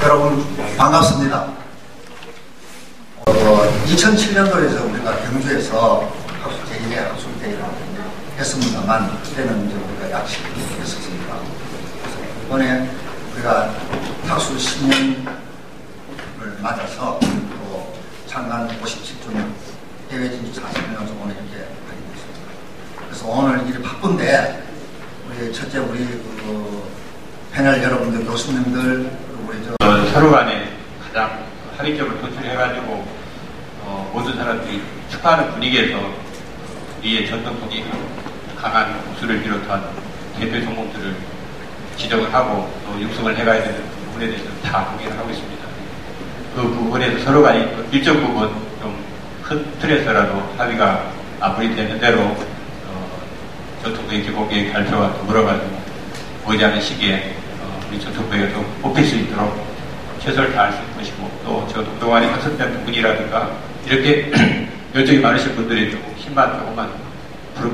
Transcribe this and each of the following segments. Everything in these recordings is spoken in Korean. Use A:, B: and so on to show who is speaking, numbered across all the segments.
A: 여러분 반갑습니다. 2007년도에서 우리가 경주에서 학술 제1회 학술 대회를 했습니다만 그때는 이제 우리가 약 10년 했었습니다. 그래서 이번에 우리가 학술 10년을 맞아서 또 창간 57주년 대회 진주 40년을 오늘 이렇게 하게 됐습니다. 그래서 오늘 일이 바쁜데 우리 첫째 우리 패널 여러분들, 교수님들, 그리고 우리
B: 서로 간에 가장 합의점을 도출해가지고 모든 사람들이 축하하는 분위기에서 우리의 전통적인 강한 국수를 비롯한 대표 종목들을 지정을 하고 또 육성을 해가야 되는 부분에 대해서 다 동의를 하고 있습니다. 그 부분에서 서로 간에 일정 부분 좀 큰 틀에서라도 합의가 마무리되는 대로 전통부의 기본계획 발표와 더불어가지고 머지않은 시기에 우리 전통부에서 뽑힐 수 있도록 최선을 다할 수 있을 것이고 또 저 동동안에 학습된 부분이라든가 이렇게 열정이 많으신 분들이 조금 힘만 조금만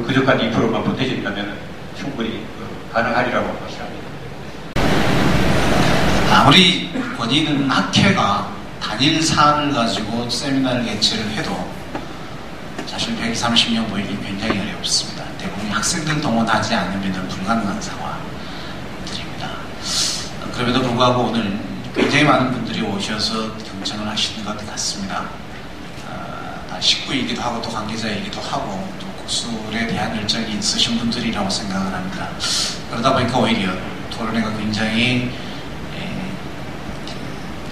B: 부족한 2%만 보태신다면 충분히 가능하리라고 확신합니다.
C: 아무리 권위는 학회가 단일 사안을 가지고 세미나를 개최를 해도 사실 130명 모이기 굉장히 어렵습니다. 대부분 학생들 동원하지 않으면 불가능한 상황들입니다. 그럼에도 불구하고 오늘 굉장히 많은 분들이 오셔서 경청을 하시는 것 같습니다. 다 식구이기도 하고 또 관계자이기도 하고 또 국술에 대한 열정이 있으신 분들이라고 생각을 합니다. 그러다 보니까 오히려 토론회가 굉장히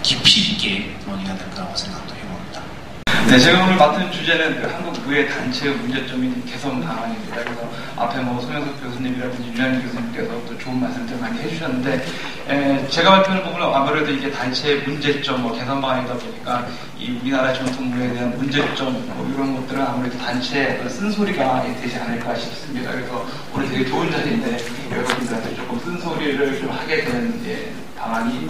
C: 깊이 있게 논의가 될 거라고 생각도 해봅니다.
D: 네, 제가 오늘 맡은 주제는 한국 무예 단체의 문제점인 개선 방안입니다. 그래서 앞에 송영석 교수님이라든지 윤양희 교수님께서 또 좋은 말씀들 많이 해주셨는데, 제가 발표하는 부분은 아무래도 이게 단체의 문제점, 개선 방안이다 보니까 이 우리나라 전통 무예에 대한 문제점, 이런 것들은 아무래도 단체의 쓴소리가 되지 않을까 싶습니다. 그래서 오늘 되게 좋은 자리인데 여러분들한테 조금 쓴소리를 좀 하게 되는 방안이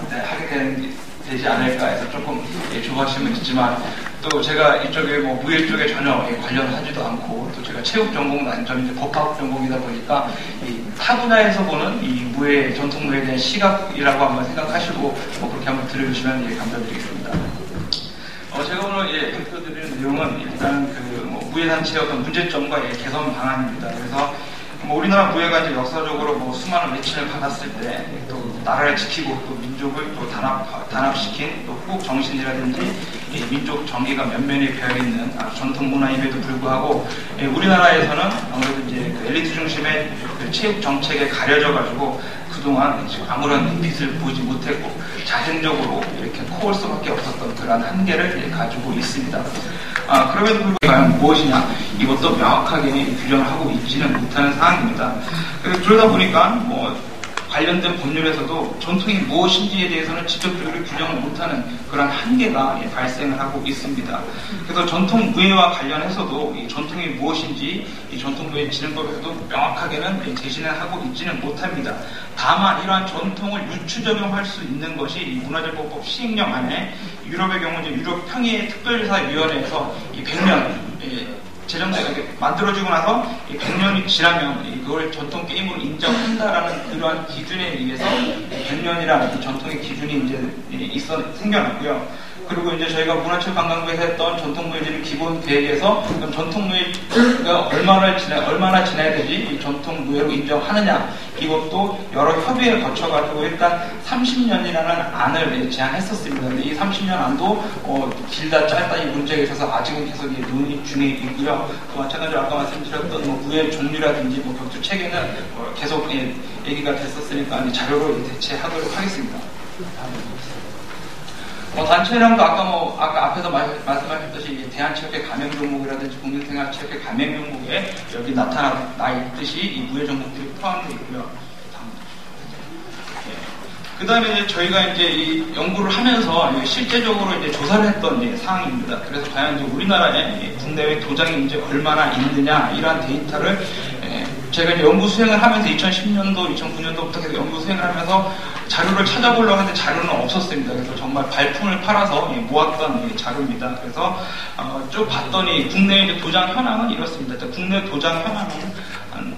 D: 되지 않을까 해서 조금 조바심은 있지만 또 제가 이쪽에 무예 쪽에 전혀 관련하지도 않고 또 제가 체육 전공은 아닌 저는 이제 법학 전공이다 보니까 이 타 분야에서 보는 이 무예 전통 무예에 대한 시각이라고 한번 생각하시고 그렇게 한번 들어주시면 감사드리겠습니다. 제가 오늘 발표드리는 내용은 일단 무예 단체의 어떤 문제점과 개선 방안입니다. 그래서 우리나라 무예가 이제 역사적으로 수많은 외침을 받았을 때 또 나라를 지키고 또 민족을 또 단합시킨 또 후국 정신이라든지 민족 정의가 면면이 배어있는 전통 문화임에도 불구하고 우리나라에서는 아무래도 이제 엘리트 중심의 체육 정책에 가려져가지고 그동안 아무런 빛을 보지 못했고 자생적으로 이렇게 커올 수밖에 없었던 그런 한계를 가지고 있습니다. 그럼에도 불구하고 과연 무엇이냐 이것도 명확하게 규정을 하고 있지는 못하는 상황입니다. 그러다 보니까 관련된 법률에서도 전통이 무엇인지에 대해서는 직접적으로 규정을 못하는 그런 한계가 발생을 하고 있습니다. 그래서 전통 무예와 관련해서도 이 전통이 무엇인지 이 전통 무예 진흥법에서도 명확하게는 제시는 하고 있지는 못합니다. 다만 이러한 전통을 유추 적용할 수 있는 것이 이 문화재보호법 시행령 안에 유럽의 경우 이제 유럽 평의회 특별사위원회에서 이 100년 제정되가 만들어지고 나서 100년이 지나면 그걸 전통 게임으로 인정한다라는 그러한 기준에 의해서 100년이라는 전통의 기준이 이제 생겨났고요. 그리고 이제 저희가 문화체육관광부에서 했던 전통무예지능 기본 계획에서 그럼 전통무예가 얼마나 지나야 되지 이 전통무예로 인정하느냐 이것도 여러 협의를 거쳐가지고 일단 30년이라는 안을 제안했었습니다. 근데 이 30년 안도 길다 짧다 이 문제에 있어서 아직은 계속 논의 중에 있고요. 또 마찬가지로 아까 말씀드렸던 무예 종류라든지 격투 체계는 계속 얘기가 됐었으니까 자료로 대체하도록 하겠습니다. 단체랑도 아까 앞에서 말씀하셨듯이 대한체육회 가맹 종목이라든지 국민생활체육회 가맹 종목에 여기 나타나 있듯이 이 무예 종목들이 포함되어 있고요. 그 다음에 이제 저희가 이제 이 연구를 하면서 실제적으로 이제 조사를 했던 사항입니다. 그래서 과연 이제 우리나라에 국내외 도장이 이제 얼마나 있느냐 이러한 데이터를 제가 이제 연구 수행을 하면서 2010년도, 2009년도부터 계속 연구 수행을 하면서 자료를 찾아보려고 했는데 자료는 없었습니다. 그래서 정말 발품을 팔아서 모았던 자료입니다. 그래서 쭉 봤더니 국내 이제 도장 현황은 이렇습니다. 국내 도장 현황은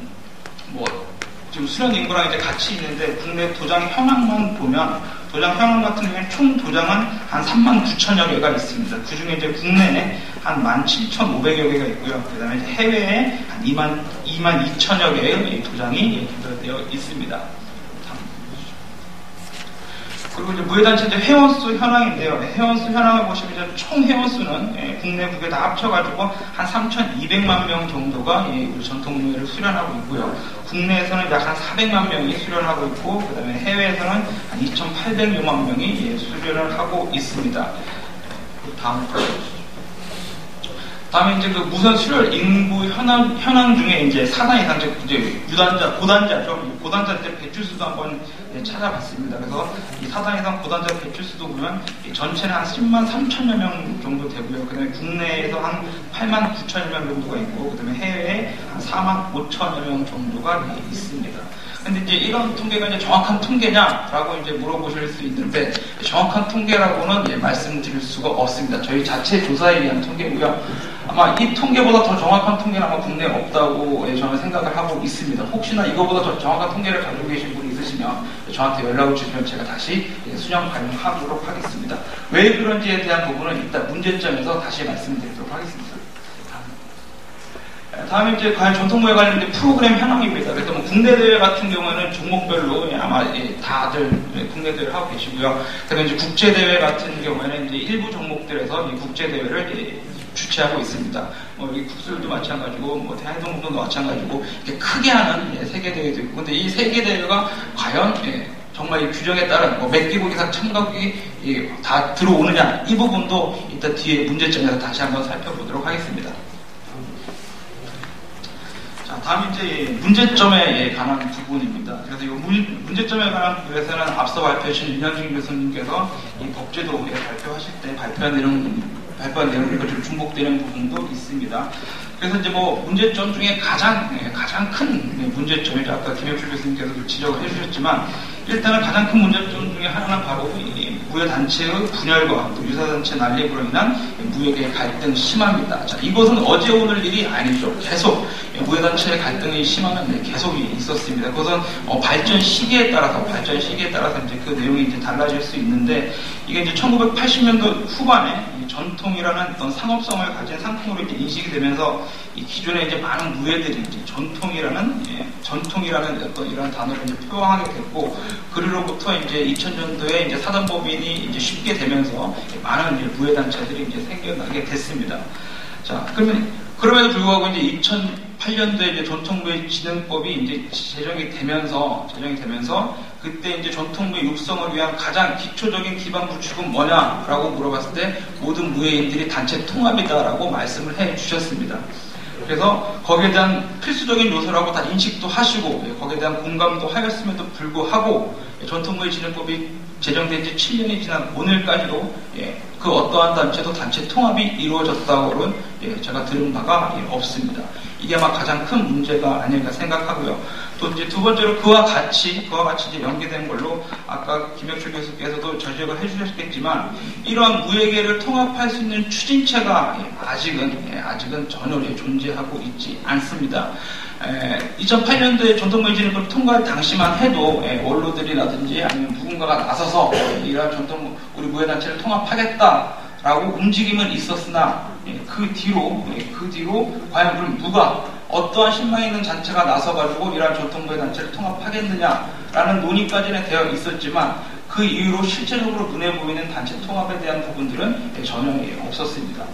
D: 지금 수련 인구랑 이제 같이 있는데 국내 도장 현황만 보면 도장 현황 같은 경우에 총 도장은 한 39,000여 개가 있습니다. 그 중에 이제 국내에 한 17,500여 개가 있고요. 그 다음에 해외에 한 22,000여 개의 도장이 개설되어 있습니다. 그리고 이제 무예단체 이제 회원수 현황인데요. 회원수 현황을 보시면 이제 총 회원수는 국내 국외 다 합쳐가지고 한 3,200만 명 정도가 우리 전통무예를 수련하고 있고요. 국내에서는 약 한 400만 명이 수련하고 있고, 그 다음에 해외에서는 한 2,800만 명이 수련을 하고 있습니다. 다음에 이제 그 무선 수련 인구 현황 중에 이제 사단 이상, 이제 고단자죠. 고단자 이제 배출수도 한번 찾아봤습니다. 그래서 이 사단 이상 고단자 배출수도 보면 전체는 한 10만 3천여 명 정도 되고요. 그 다음에 국내에서 한 8만 9천여 명 정도가 있고, 그 다음에 해외에 한 4만 5천여 명 정도가 있습니다. 근데 이제 이런 통계가 이제 정확한 통계냐라고 이제 물어보실 수 있는데, 정확한 통계라고는 말씀드릴 수가 없습니다. 저희 자체 조사에 의한 통계고요. 아마 이 통계보다 더 정확한 통계는 아마 국내에 없다고 저는 생각을 하고 있습니다. 혹시나 이거보다 더 정확한 통계를 가지고 계신 분이 있으시면 저한테 연락을 주시면 제가 다시 수정 반영하도록 하겠습니다. 왜 그런지에 대한 부분은 일단 문제점에서 다시 말씀드리도록 하겠습니다. 다음에 이제 과연 전통무예 관련된 프로그램 현황입니다. 그래서 뭐 국내 대회 같은 경우에는 종목별로 아마 다들 국내 대회를 하고 계시고요. 그다음에 이제 국제 대회 같은 경우에는 이제 일부 종목들에서 이 국제 대회를 주최하고 있습니다. 뭐 이 국술도 마찬가지고, 뭐 대한해동운동도 마찬가지고, 이렇게 크게 하는 세계 대회도 있고, 근데 이 세계 대회가 과연 정말 이 규정에 따른 몇 개국 이상 참가국이 다 들어오느냐, 이 부분도 일단 뒤에 문제점에서 다시 한번 살펴보도록 하겠습니다. 다음 이제 문제점에 관한 부분입니다. 그래서 이 문제점에 관한 부분에서는 앞서 발표하신 윤현중 교수님께서 이 법제도에 발표하실 때 발표한 내용과 좀 중복되는 부분도 있습니다. 그래서 이제 뭐 문제점 중에 가장 큰 문제점이죠. 아까 김혁출 교수님께서도 지적을 해주셨지만, 일단은 가장 큰 문제점 중에 하나는 바로 이 무예단체의 분열과 또 유사단체 난립으로 인한 무예계의 갈등 심화입니다. 자, 이것은 어제 오늘 일이 아니죠. 계속 무예단체의 갈등이 심화는 계속 있었습니다. 그것은 발전 시기에 따라서 이제 그 내용이 이제 달라질 수 있는데, 이게 이제 1980년도 후반에 전통이라는 어떤 상업성을 가진 상품으로 이제 인식이 되면서 이 기존에 이제 많은 무예들이 이제 전통이라는 어떤 이런 단어를 이제 표방하게 됐고, 그로부터 이제 2000년도에 이제 사단법인이 이제 쉽게 되면서 많은 이제 무예단체들이 이제 생겨나게 됐습니다. 자, 그럼에도 불구하고 이제 2008년도에 이제 전통무예진흥법이 이제 제정이 되면서 그때 이제 전통무예 육성을 위한 가장 기초적인 기반 구축은 뭐냐라고 물어봤을 때 모든 무예인들이 단체 통합이다라고 말씀을 해 주셨습니다. 그래서 거기에 대한 필수적인 요소라고 다 인식도 하시고 거기에 대한 공감도 하였음에도 불구하고 전통무예진흥법이 제정된 지 7년이 지난 오늘까지도 그 어떠한 단체도 단체 통합이 이루어졌다고는 제가 들은 바가 없습니다. 이게 아마 가장 큰 문제가 아닐까 생각하고요. 또 이제 두 번째로 그와 같이 이제 연계된 걸로 아까 김혁출 교수께서도 지적을 해주셨겠지만, 이러한 무예계를 통합할 수 있는 추진체가 아직은 전혀 존재하고 있지 않습니다. 2008년도에 전통무예진흥법 통과 당시만 해도 원로들이라든지 아니면 누군가가 나서서 이러한 우리 무예단체를 통합하겠다라고 움직임은 있었으나 그 뒤로 과연 그럼 누가 어떠한 신망 있는 단체가 나서가지고 이러한 전통무예단체를 통합하겠느냐라는 논의까지는 되어 있었지만, 그 이후로 실제적으로 눈에 보이는 단체 통합에 대한 부분들은 전혀 없었습니다.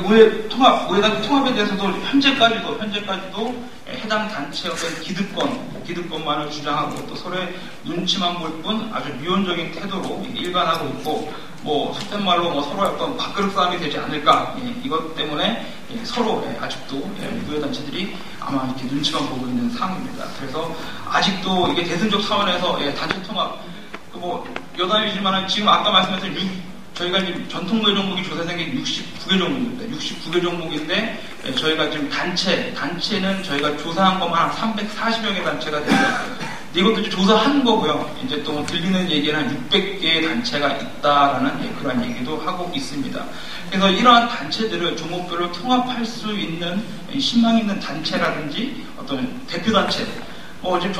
D: 무예단 통합에 대해서도 현재까지도 해당 단체의 어떤 기득권만을 주장하고 또 서로의 눈치만 볼 뿐 아주 미온적인 태도로 일관하고 있고, 뭐 속된 말로 서로 어떤 밥그릇 싸움이 되지 않을까, 이것 때문에 서로 아직도 무예단체들이 아마 이렇게 눈치만 보고 있는 상황입니다. 그래서 아직도 이게 대승적 차원에서 단체 통합, 여담이지만 지금 아까 말씀하신 저희가 지금 전통무예 종목이 조사된 게 69개 종목입니다. 69개 종목인데 저희가 지금 단체는 저희가 조사한 것만 한 340여 개 단체가 됩니다. 이것도 조사한 거고요. 이제 또 들리는 얘기는 한 600개의 단체가 있다라는 그런 얘기도 하고 있습니다. 그래서 이러한 단체들을 종목별로 통합할 수 있는 신망 있는 단체라든지 어떤 대표 단체, 지금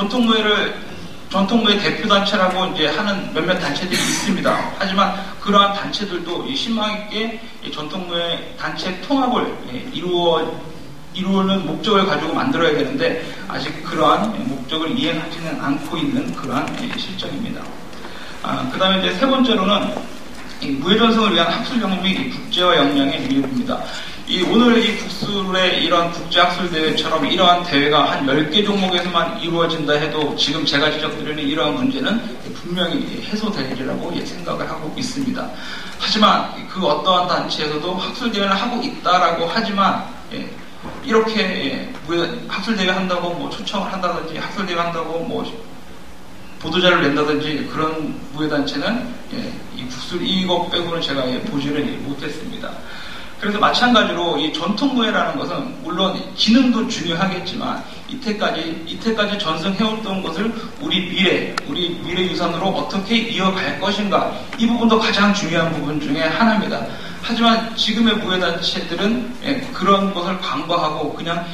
D: 전통무예 대표단체라고 이제 하는 몇몇 단체들이 있습니다. 하지만 그러한 단체들도 신망 있게 전통무예 단체 통합을 이루는 목적을 가지고 만들어야 되는데 아직 그러한 목적을 이행하지는 않고 있는 그러한 실정입니다. 그 다음에 이제 세 번째로는 무예 전승을 위한 학술 경험이 국제화 역량의 미흡입니다. 오늘 이 국술의 이런 국제학술대회처럼 이러한 대회가 한 10개 종목에서만 이루어진다 해도 지금 제가 지적드리는 이러한 문제는 분명히 해소되리라고 생각을 하고 있습니다. 하지만 그 어떠한 단체에서도 학술대회를 하고 있다라고 하지만 이렇게 학술대회 한다고 뭐 초청을 한다든지 학술대회 한다고 뭐 보도자를 낸다든지 그런 무예단체는 이 국술 이것 빼고는 제가 보지를 못했습니다. 그래서 마찬가지로 이 전통무예라는 것은 물론 기능도 중요하겠지만 이때까지 전승해왔던 것을 우리 미래 유산으로 어떻게 이어갈 것인가, 이 부분도 가장 중요한 부분 중에 하나입니다. 하지만 지금의 무예단체들은 그런 것을 간과하고 그냥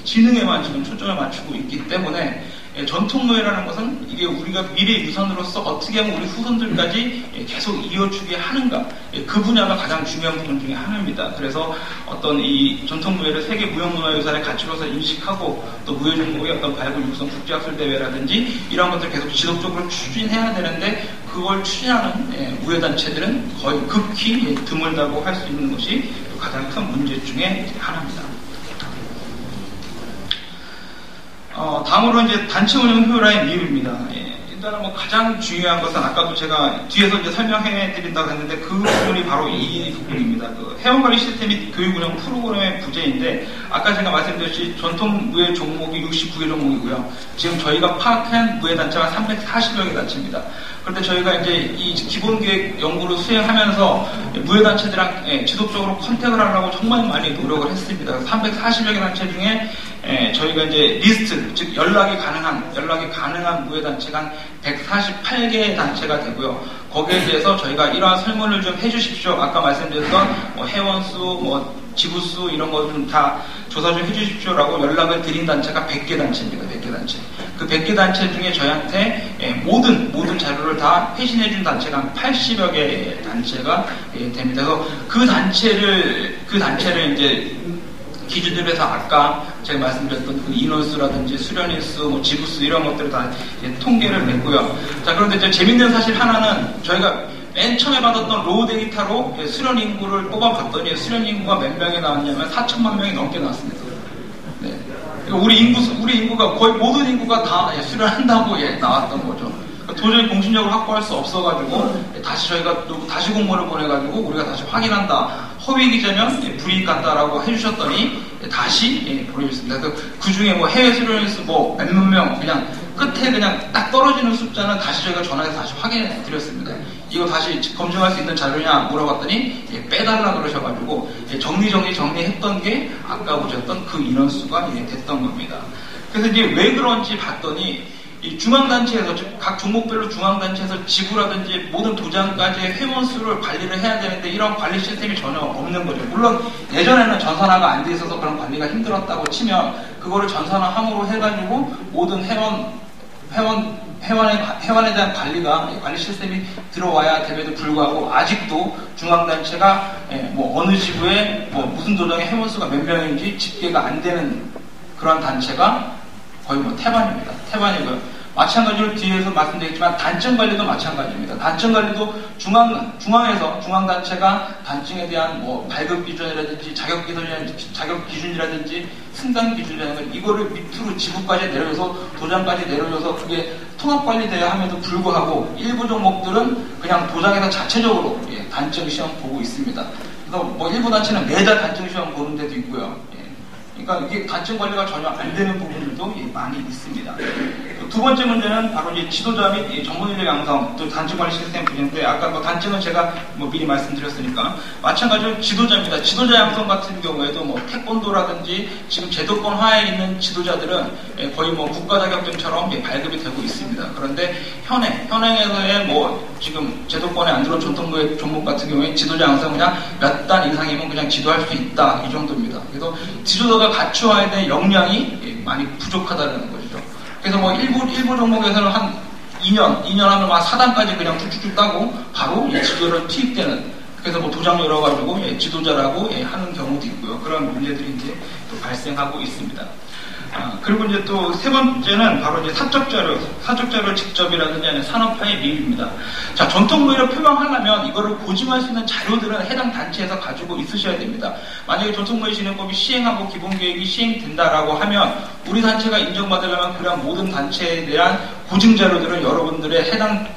D: 지능에만 지금 초점을 맞추고 있기 때문에 전통무예라는 것은 이게 우리가 미래 유산으로서 어떻게 하면 우리 후손들까지 계속 이어주게 하는가, 그 분야가 가장 중요한 부분 중에 하나입니다. 그래서 어떤 이 전통무예를 세계 무형문화유산의 가치로서 인식하고 또 무예 종목의 어떤 발굴 육성 국제학술대회라든지 이런 것들 계속 지속적으로 추진해야 되는데 그걸 추진하는 무예단체들은 거의 극히 드물다고 할 수 있는 것이 가장 큰 문제 중에 하나입니다. 다음으로 이제 단체 운영 효율화의 미흡입니다. 일단은 뭐 가장 중요한 것은 아까도 제가 뒤에서 이제 설명해 드린다고 했는데 그 부분이 바로 이 부분입니다. 그 회원관리 시스템 및 교육 운영 프로그램의 부재인데 아까 제가 말씀드렸듯이 전통 무예 종목이 69개 종목이고요. 지금 저희가 파악한 무예 단체가 340여 개 단체입니다. 그런데 저희가 이제 이 기본계획 연구를 수행하면서 무예단체들랑 지속적으로 컨택을 하려고 정말 많이 노력을 했습니다. 340여 개 단체 중에 저희가 이제 리스트, 즉 연락이 가능한 무예단체가 한 148개 단체가 되고요. 거기에 대해서 저희가 이러한 설문을 좀 해주십시오. 아까 말씀드렸던 뭐 회원수, 뭐 지부수 이런 거 좀 다 조사 좀 해주십시오라고 연락을 드린 단체가 100개 단체입니다. 100개 단체. 그 100개 단체 중에 저희한테 모든 자료를 다 회신해준 단체가 한 80여 개 단체가 됩니다. 그래서 그 단체를 이제 기준으로 해서 아까 제가 말씀드렸던 그 인원수라든지 수련인수, 뭐 지부수 이런 것들을 다 통계를 냈고요. 자, 그런데 이제 재밌는 사실 하나는 저희가 맨 처음에 받았던 로우 데이터로 수련 인구를 뽑아봤더니 수련 인구가 몇 명이 나왔냐면 4천만 명이 넘게 나왔습니다. 네. 우리 인구가 거의 모든 인구가 다 수련한다고 나왔던 거죠. 도저히 공신력을 확보할 수 없어가지고 다시 저희가 또 다시 공문을 보내가지고 우리가 다시 확인한다. 허위 기자면 불이익 같다라고 해주셨더니 다시 보내주셨습니다. 그 중에 뭐 해외 수련인수 뭐 몇몇 명 그냥 끝에 그냥 딱 떨어지는 숫자는 다시 저희가 전화해서 다시 확인해 드렸습니다. 이거 다시 검증할 수 있는 자료냐 물어봤더니 빼달라 그러셔가지고 정리했던 게 아까 보셨던 그 인원수가 됐던 겁니다. 그래서 이제 왜 그런지 봤더니 이 중앙단체에서, 각 종목별로 중앙단체에서 지구라든지 모든 도장까지의 회원수를 관리를 해야 되는데 이런 관리 시스템이 전혀 없는 거죠. 물론 예전에는 전산화가 안 돼 있어서 그런 관리가 힘들었다고 치면 그거를 전산화함으로 해가지고 모든 회원에 대한 관리 시스템이 들어와야 됨에도 불구하고 아직도 중앙단체가 뭐 어느 지구에 뭐 무슨 도장의 회원수가 몇 명인지 집계가 안 되는 그런 단체가 거의 뭐 태반이고요. 마찬가지로 뒤에서 말씀드렸지만 단증 관리도 마찬가지입니다. 단증 관리도 중앙단체가 단증에 대한 뭐 발급 기준이라든지 자격 기준이라든지 승단 기준이라든지 이거를 밑으로 지구까지 내려줘서 도장까지 내려줘서 그게 통합 관리돼야 함에도 불구하고 일부 종목들은 그냥 도장에서 자체적으로 단증 시험 보고 있습니다. 그래서 뭐 일부 단체는 매달 단증 시험 보는 데도 있고요. 그러니까 이게 단증 관리가 전혀 안 되는 부분들도 많이 있습니다. 두 번째 문제는 바로 이제 지도자 및 전문인력 양성, 또 단증 관리 시스템 분야인데 아까 뭐 단증은 제가 뭐 미리 말씀드렸으니까 마찬가지로 지도자입니다. 지도자 양성 같은 경우에도 뭐 태권도라든지 지금 제도권 하에 있는 지도자들은 거의 뭐 국가 자격증처럼 발급이 되고 있습니다. 그런데 현행에서의 뭐 지금 제도권에 안 들어온 전통무예 종목 같은 경우에 지도자 양성 그냥 몇 단 이상이면 그냥 지도할 수 있다 이 정도입니다. 그래서 지도자가 갖추어야 될 역량이 많이 부족하다는 것이죠. 그래서 뭐 일부 종목에서는 한 2년 하면 막 4단까지 그냥 쭉쭉쭉 따고 바로 지도를 투입되는, 그래서 뭐 도장 열어가지고 지도자라고 하는 경우도 있고요. 그런 문제들이 이제 또 발생하고 있습니다. 그리고 이제 또 세 번째는 바로 이제 사적 자료 직접이라든지 아니면 산업화의 미입니다. 자, 전통무예를 표방하려면 이거를 보증할 수 있는 자료들은 해당 단체에서 가지고 있으셔야 됩니다. 만약에 전통무예진흥법이 시행하고 기본계획이 시행된다라고 하면 우리 단체가 인정받으려면 그런 모든 단체에 대한 보증 자료들은 여러분들의 해당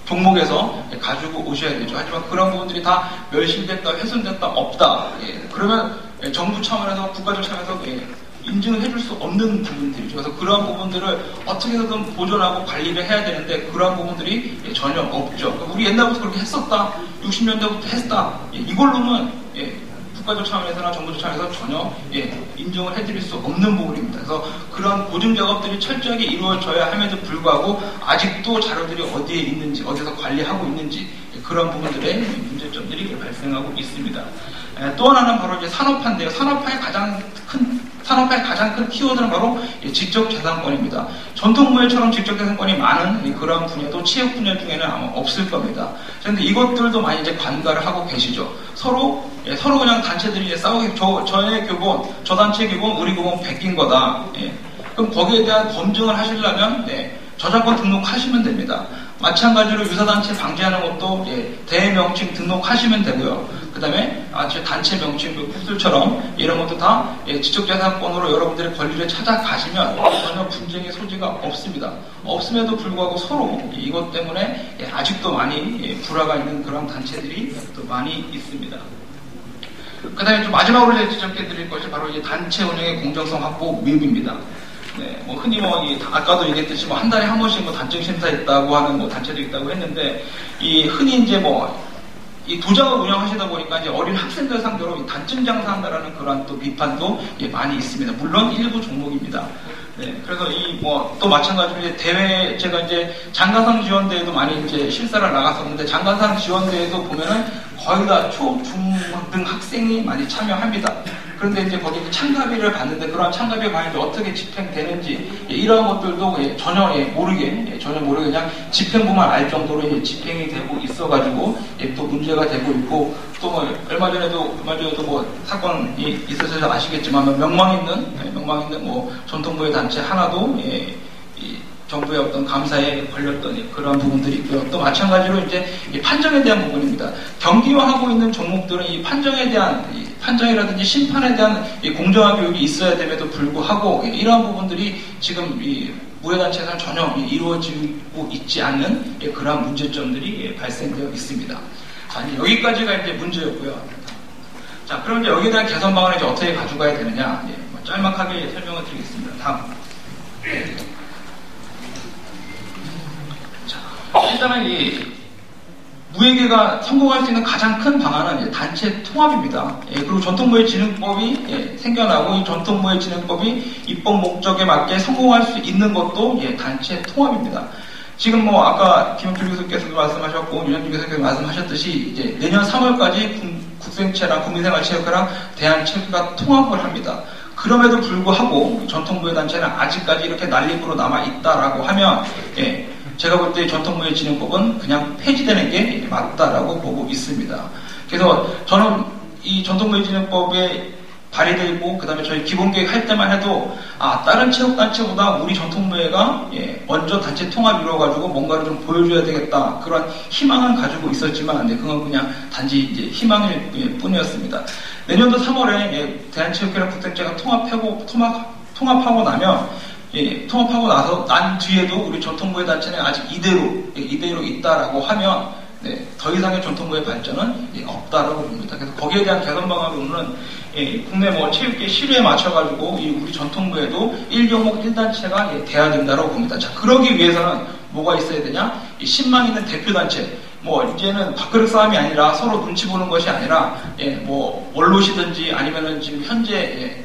D: 종목에서 가지고 오셔야 되죠. 하지만 그런 부분들이 다 멸실됐다, 훼손됐다, 없다. 그러면 정부 차원에서, 국가적 차원에서 인증을 해줄 수 없는 부분들이죠. 그래서 그러한 부분들을 어떻게 해서든 보존하고 관리를 해야 되는데 그러한 부분들이 전혀 없죠. 우리 옛날부터 그렇게 했었다, 60년대부터 했다, 이걸로는 국가적 차원에서나 정부적 차원에서 전혀 인정을 해드릴 수 없는 부분입니다. 그래서 그런 보증 작업들이 철저하게 이루어져야 함에도 불구하고 아직도 자료들이 어디에 있는지, 어디서 관리하고 있는지, 그런 부분들의 문제점들이 발생하고 있습니다. 또 하나는 바로 이제 산업화인데요. 산업화의 가장 큰 키워드는 바로 지적재산권입니다. 전통무예처럼 지적재산권이 많은 그런 분야도 체육 분야 중에는 아마 없을 겁니다. 그런데 이것들도 많이 이제 관가를 하고 계시죠. 서로 그냥 단체들이 이제 싸우게, 저의 교본, 저 단체 교본, 우리 교본 100인 거다. 그럼 거기에 대한 검증을 하시려면 저작권 등록하시면 됩니다. 마찬가지로 유사단체 방지하는 것도 대명칭 등록하시면 되고요. 그 다음에 단체 명칭, 구슬처럼 이런 것도 다 지적재산권으로 여러분들의 권리를 찾아가시면 전혀 분쟁의 소지가 없습니다. 없음에도 불구하고 서로 이것 때문에 아직도 많이 불화가 있는 그런 단체들이 또 많이 있습니다. 그 다음에 좀 마지막으로 지적해드릴 것이 바로 이제 단체 운영의 공정성 확보 미흡입니다. 뭐 흔히 아까도 얘기했듯이 한 달에 한 번씩 단체 심사 있다고 하는 단체도 있다고 했는데, 흔히 이제 이 도장을 운영하시다 보니까 이제 어린 학생들 상대로 단증 장사한다라는 그런 또 비판도 많이 있습니다. 물론 일부 종목입니다. 그래서 또 마찬가지로 이제 대회, 제가 이제 장가상 지원대회도 많이 이제 실사를 나갔었는데, 장가상 지원대회도 보면은 거의 다 초, 중 등 학생이 많이 참여합니다. 그런데 이제 거기 참가비를 받는데 그런 참가비가 과연 어떻게 집행되는지 이러한 것들도 전혀 모르게 그냥 집행부만 알 정도로 집행이 되고 있어가지고 또 문제가 되고 있고, 또 얼마 전에도 사건이 있어서 아시겠지만 명망 있는 전통무예 단체 하나도 정부의 어떤 감사에 걸렸던 그런 부분들이 있고요. 또 마찬가지로 이제 판정에 대한 부분입니다. 경기화하고 있는 종목들은 이 판정이라든지 심판에 대한 공정한 교육이 있어야 됨에도 불구하고 이러한 부분들이 지금 무예단체에서는 전혀 이루어지고 있지 않는 그러한 문제점들이 발생되어 있습니다. 자, 여기까지가 이제 문제였고요. 자, 그럼 이제 여기에 대한 개선 방안을 이제 어떻게 가져가야 되느냐, 짤막하게 설명을 드리겠습니다. 다음. 일단은 무예계가 성공할 수 있는 가장 큰 방안은 단체 통합입니다. 그리고 전통무예진흥법이 생겨나고 이 전통무예진흥법이 입법 목적에 맞게 성공할 수 있는 것도 단체 통합입니다. 지금 아까 김영철 교수께서도 말씀하셨고 윤영준 교수께서 말씀하셨듯이 이제 내년 3월까지 국생체랑 국민생활체육회랑 대한체육회가 통합을 합니다. 그럼에도 불구하고 전통무예 단체는 아직까지 이렇게 난립으로 남아 있다라고 하면 제가 볼 때 전통무예진흥법은 그냥 폐지되는 게 맞다라고 보고 있습니다. 그래서 저는 이 전통무예진흥법에 발의되고 그 다음에 저희 기본계획 할 때만 해도 다른 체육단체보다 우리 전통무예가 먼저 단체 통합 이루어가지고 뭔가를 좀 보여줘야 되겠다, 그런 희망은 가지고 있었지만 그건 그냥 단지 이제 희망일 뿐이었습니다. 내년도 3월에 대한체육회랑 국생체가 통합하고 나면 통합하고 난 뒤에도 우리 전통무예 단체는 아직 이대로 있다라고 하면 더 이상의 전통무예 발전은 없다라고 봅니다. 그래서 거기에 대한 개선 방안으로는 국내 체육계 시류에 맞춰가지고 우리 전통무예도 1종목 1단체가 돼야 된다고 봅니다. 자, 그러기 위해서는 뭐가 있어야 되냐? 신망 있는 대표단체. 이제는 밥그릇 싸움이 아니라 서로 눈치 보는 것이 아니라 원로시든지 아니면은 지금 현재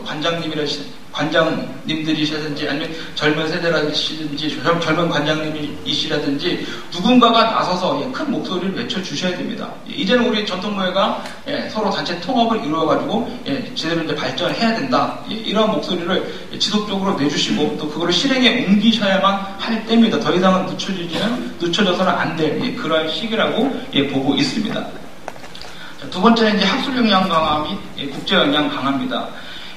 D: 관장님이라든지 관장님들이시라든지 아니면 젊은 세대라든지 젊은 관장님이시라든지 누군가가 나서서 큰 목소리를 외쳐주셔야 됩니다. 이제는 우리 전통무예가 서로 단체 통합을 이루어가지고 제대로 이제 발전해야 된다. 이런 목소리를 지속적으로 내주시고 또 그거를 실행에 옮기셔야만 할 때입니다. 더 이상은 늦춰져서는 안 될 그러한 시기라고 보고 있습니다. 두 번째는 이제 학술 역량 강화 및 국제 역량 강화입니다.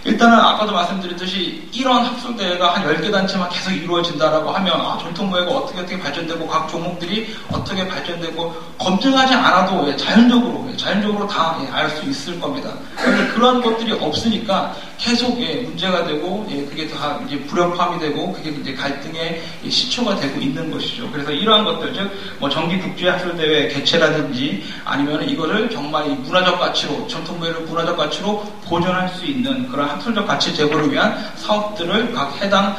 D: 일단은 아까도 말씀드렸듯이 이런 학술대회가 한 10개 단체만 계속 이루어진다라고 하면 전통무예가 어떻게 발전되고 각 종목들이 어떻게 발전되고 검증하지 않아도 자연적으로 다 알 수 있을 겁니다. 그런데 그런 것들이 없으니까 계속 문제가 되고 그게 다 이제 불협화음이 되고 그게 이제 갈등의 시초가 되고 있는 것이죠. 그래서 이러한 것들 즉 뭐 정기 국제 학술대회 개최라든지 아니면 이거를 정말 이 문화적 가치로 전통무예를 문화적 가치로 보존할 수 있는 그런 학술적 가치 제고를 위한 사업들을 각 해당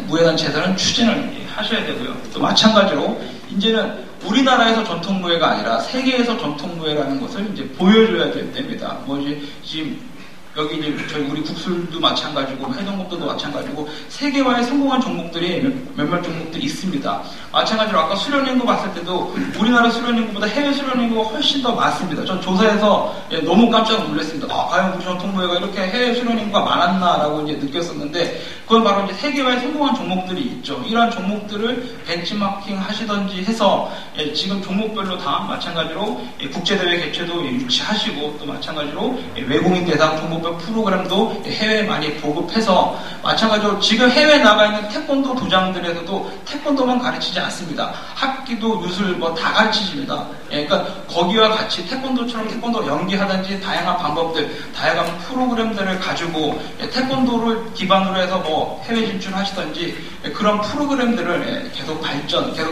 D: 무예단체에서는 추진을 하셔야 되고요. 또 마찬가지로 이제는 우리나라에서 전통무예가 아니라 세계에서 전통무예라는 것을 이제 보여줘야 될 때입니다. 뭐 이제 지금 여기 이제 저희 우리 국술도 마찬가지고 해동국도 마찬가지고 세계화에 성공한 종목들이 몇몇 종목들이 있습니다. 마찬가지로 아까 수련인구 봤을 때도 우리나라 수련인구보다 해외 수련인구가 훨씬 더 많습니다. 전 조사에서 너무 깜짝 놀랐습니다. 과연 우리 전통무예가 이렇게 해외 수련인구가 많았나라고 이제 느꼈었는데 그건 바로 이제 세계화에 성공한 종목들이 있죠. 이러한 종목들을 벤치마킹 하시던지 해서 지금 종목별로 다 마찬가지로 국제대회 개최도 유치하시고 또 마찬가지로 외국인 대상 종목 프로그램도 해외에 많이 보급해서 마찬가지로 지금 해외에 나가 있는 태권도 도장들에서도 태권도만 가르치지 않습니다. 합기도 유술 뭐 다 가르치십니다. 그러니까 거기와 같이 태권도처럼 태권도 연기하든지 다양한 방법들, 다양한 프로그램들을 가지고 태권도를 기반으로 해서 뭐 해외 진출하시든지 그런 프로그램들을 계속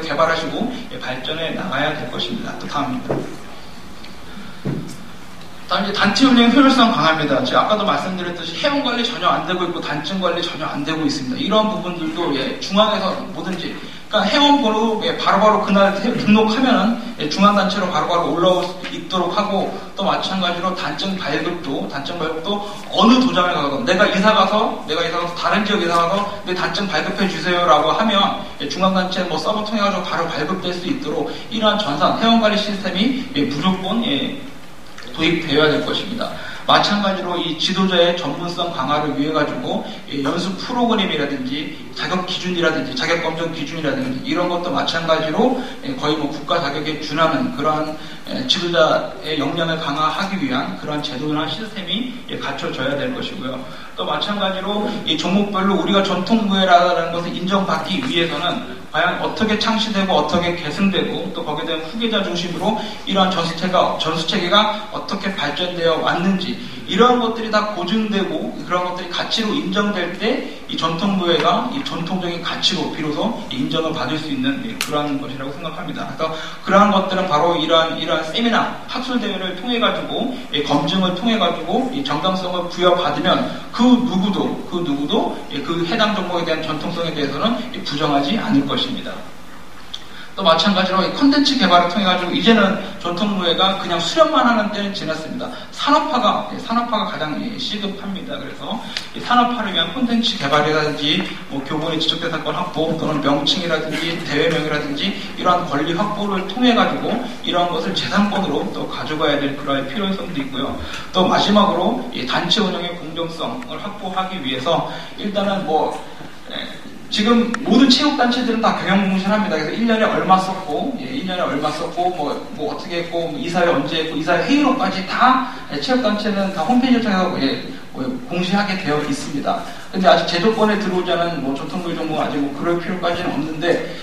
D: 개발하시고 발전해 나가야 될 것입니다. 또 다음입니다. 다음 이제 단체 운영 효율성 강화입니다. 제가 아까도 말씀드렸듯이 회원 관리 전혀 안 되고 있고 단증 관리 전혀 안 되고 있습니다. 이런 부분들도 중앙에서 뭐든지 그러니까 회원 번호 바로바로 그날 등록하면은 중앙단체로 바로바로 올라올 수 있도록 하고 또 마찬가지로 단증 발급도 어느 도장에 가서 내가 이사 가서 다른 지역 이사 가서 내 단증 발급해 주세요라고 하면 중앙단체 뭐 서버 통해 가지고 바로 발급될 수 있도록 이러한 전산 회원 관리 시스템이 무조건 도입되어야 될 것입니다. 마찬가지로 이 지도자의 전문성 강화를 위해 가지고 연수 프로그램이라든지 자격 기준이라든지 자격 검정 기준이라든지 이런 것도 마찬가지로 거의 뭐 국가 자격에 준하는 그러한 지도자의 역량을 강화하기 위한 그러한 제도나 시스템이 갖춰져야 될 것이고요. 또 마찬가지로 이 종목별로 우리가 전통무예라는 것을 인정받기 위해서는 과연 어떻게 창시되고 어떻게 계승되고 또 거기에 대한 후계자 중심으로 이러한 전수체계가 어떻게 발전되어 왔는지 이러한 것들이 다 고증되고 그런 것들이 가치로 인정될 때 이 전통무예가 이 전통적인 가치로 비로소 인정을 받을 수 있는 그러한 것이라고 생각합니다. 그래서 그러한 것들은 바로 이러한 세미나 학술대회를 통해 가지고 검증을 통해 가지고 이 정당성을 부여받으면 그 누구도 그 해당 종목에 대한 전통성에 대해서는 부정하지 않을 것입니다. 또 마찬가지로 콘텐츠 개발을 통해 가지고 이제는 전통무예가 그냥 수련만 하는 때는 지났습니다. 산업화가 가장 시급합니다. 그래서 이 산업화를 위한 콘텐츠 개발이라든지 뭐 교본의 지적재산권 확보 또는 명칭이라든지 대회명이라든지 이러한 권리 확보를 통해 가지고 이러한 것을 재산권으로 또 가져가야 될 그럴 필요성도 있고요. 또 마지막으로 이 단체 운영의 공정성을 확보하기 위해서 일단은 지금 모든 체육단체들은 다 경영공시를 합니다. 그래서 1년에 얼마 썼고, 뭐 어떻게 했고, 이사회 언제 했고, 이사회 회의록까지 다 체육단체는 다 홈페이지에 통해서 공시하게 되어 있습니다. 근데 아직 제도권에 들어오지 않은 전통무예 종목은 아직 그럴 필요까지는 없는데,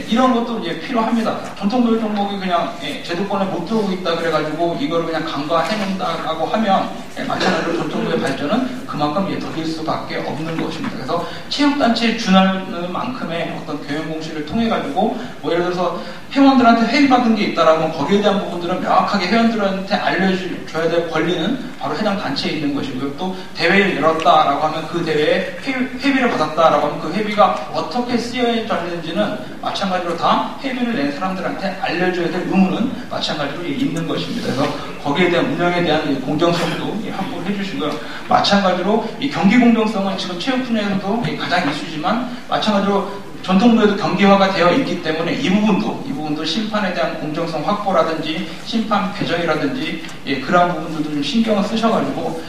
D: 이런 것도 이제 필요합니다. 전통무예 종목이 그냥 제도권에 못 들어오고 있다 그래가지고 이거를 그냥 간과해놓는다라고 하면 마찬가지로 전통무예 발전은 그만큼 더딜 수밖에 없는 것입니다. 그래서 체육단체에 준하는 만큼의 어떤 경영공시를 통해 가지고 예를 들어서 회원들한테 회의받은 게 있다라고 하면 거기에 대한 부분들은 명확하게 회원들한테 알려줘야 될 권리는 바로 해당 단체에 있는 것이고요. 또 대회를 열었다라고 하면 그 대회에 회비를 받았다라고 하면 그 회비가 어떻게 쓰여졌는지는 마찬가지로 다 해비를 낸 사람들한테 알려줘야 될 의무는 마찬가지로 있는 것입니다. 그래서 거기에 대한 운영에 대한 공정성도 확보를 해주시고요. 마찬가지로 이 경기 공정성은 지금 체육 분야에서도 가장 이슈지만 마찬가지로 전통부에도 경기화가 되어 있기 때문에 이 부분도 심판에 대한 공정성 확보라든지 심판 배정이라든지 그러한 부분들도 좀 신경을 쓰셔가지고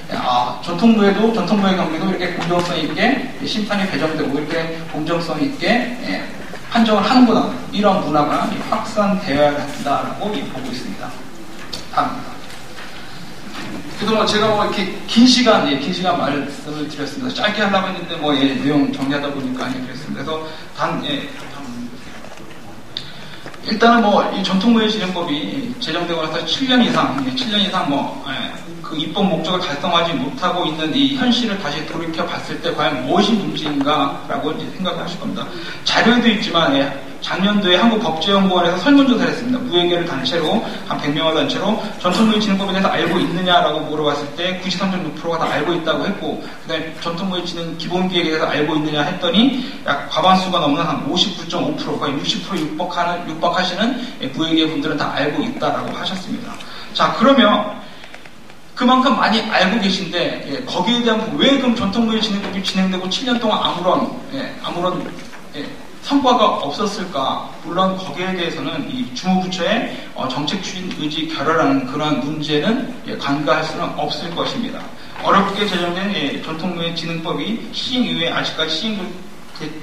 D: 전통부의 경기도 이렇게 공정성 있게 심판이 배정되고 이렇게 공정성 있게 판정을 하는구나, 이런 문화가 확산되어야 한다라고 보고 있습니다. 다음입니다. 그동안 제가 이렇게 긴 시간 말씀을 드렸습니다. 짧게 하려고 했는데 내용 정리하다 보니까 그랬습니다. 그래서 일단은 이 전통무예 진행법이 제정되고 나서 7년 이상 그 입법 목적을 달성하지 못하고 있는 이 현실을 다시 돌이켜 봤을 때 과연 무엇이 문제인가라고 생각을 하실 겁니다. 자료에도 있지만 작년도에 한국법제연구원에서 설문조사를 했습니다. 무예계를 단체로 한 100명의 단체로 전통무예 진행법에 대해서 알고 있느냐라고 물어봤을 때 93.6%가 다 알고 있다고 했고, 그다음에 전통무예 진행 기본기획에 대해서 알고 있느냐 했더니 약 과반수가 넘는 한 59.5%, 거의 60% 육박하시는 무예계 분들은 다 알고 있다라고 하셨습니다. 자, 그러면 그만큼 많이 알고 계신데 거기에 대한 왜 그럼 전통무예 진행법이 진행되고 7년 동안 아무런 성과가 없었을까? 물론 거기에 대해서는 이 주무부처의 정책 추진 의지 결여라는 그런 문제는 간과할 수는 없을 것입니다. 어렵게 제정된 전통무예 진행법이 시행 이후에 아직까지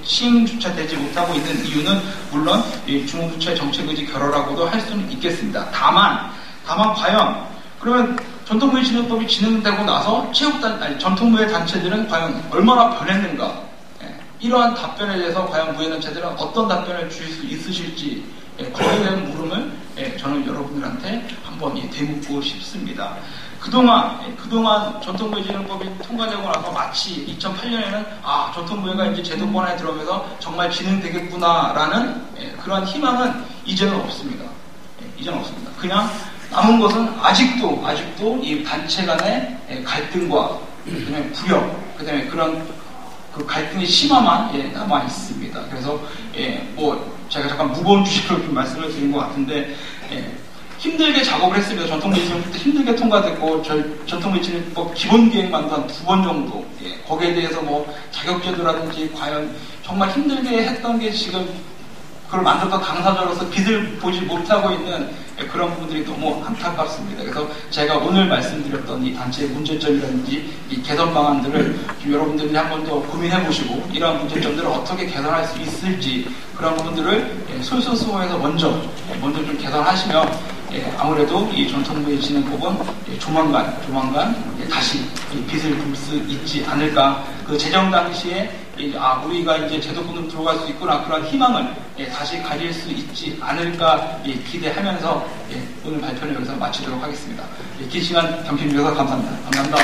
D: 시행조차 되지 못하고 있는 이유는 물론 주무부처의 정책 의지 결여라고도 할 수는 있겠습니다. 다만 과연 그러면 전통무예 진행법이 진행되고 나서 전통무예 단체들은 과연 얼마나 변했는가? 이러한 답변에 대해서 과연 무예단체들은 어떤 답변을 주실 수 있으실지 거기에 대한 물음을 저는 여러분들한테 한번 되묻고 싶습니다. 그동안 전통무예 진행법이 통과되고 나서 마치 2008년에는 전통무예가 이제 제도권에 들어오면서 정말 진행되겠구나라는 그런 희망은 이제는 없습니다. 그냥 남은 것은 아직도 이 단체 간의 갈등과 그다음에 부역, 그다음에 그런 그 갈등의 심화만 남아 있습니다. 그래서 제가 잠깐 무거운 주제로 좀 말씀을 드린 것 같은데 힘들게 작업을 했습니다. 전통무예 진행법 때 힘들게 통과됐고 전통무예 진행법 기본기획만도 한 2번 정도 거기에 대해서 자격제도라든지 과연 정말 힘들게 했던 게 지금 그걸 만들었던 당사자로서 빛을 보지 못하고 있는 그런 부분들이 너무 안타깝습니다. 그래서 제가 오늘 말씀드렸던 이 단체의 문제점이라든지 이 개선 방안들을 좀 여러분들이 한 번 더 고민해 보시고 이러한 문제점들을 어떻게 개선할 수 있을지 그런 부분들을 솔선수범해서 먼저 좀 개선하시면 아무래도 이 전통무예 진행법은 조만간 다시 빛을 볼 수 있지 않을까. 그 제정 당시에 우리가 이제 제도권으로 들어갈 수 있구나 그런 희망을 다시 가질 수 있지 않을까 기대하면서 오늘 발표를 여기서 마치도록 하겠습니다. 긴 시간 경청해 주셔서 감사합니다.